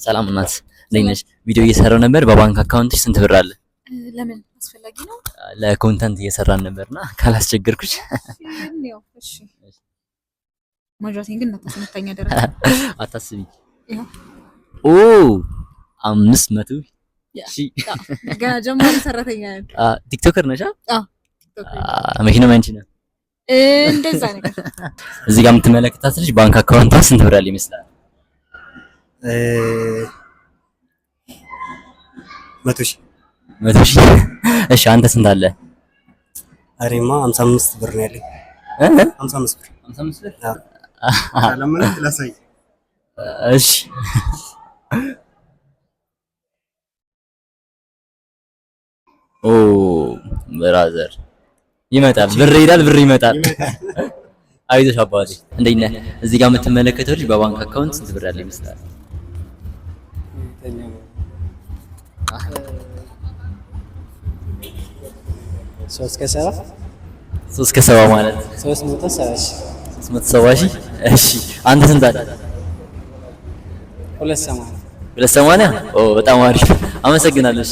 ሰላም እናት እንዴት ነሽ? ቪዲዮ እየሰራው ነበር። በባንክ አካውንትሽ ስንት ብር አለ? ለምን አስፈላጊ ነው? ለኮንተንት እየሰራን ነበርና ካላስቸገርኩሽ። እሺ ማጅራቴን ግን እናታስመታኛ ደረጃ አታስቢ። ኦ 500 እሺ። ገና ጀማሪ ሰራተኛ ነኝ። ቲክቶከር ነሽ? ቲክቶከር። መኪናው አንቺ ነው? እንደዛ ነገር። እዚህ ጋር የምትመለከታት ልጅ ባንክ አካውንቷ ስንት ብር አለ ይመስላል? 100 ሺህ። እሺ አንተ ስንት አለ? አሬማ 55 ብር ነው ያለኝ። 55 ብር። 55 ብር? ለምን ላሳይ? እሺ ኦ ብራዘር ይመጣል፣ ብር ይሄዳል፣ ብር ይመጣል። አይዞሽ አባቴ እንዴት ነህ? እዚህ ጋር የምትመለከተው ልጅ በባንክ አካውንት ስንት ብር አለ ይመስላል? 3 ከ7 ማለት 370 ሺህ። እሺ አንተ ስንት አለ? 280። ኦ በጣም አሪፍ አመሰግናለሁ።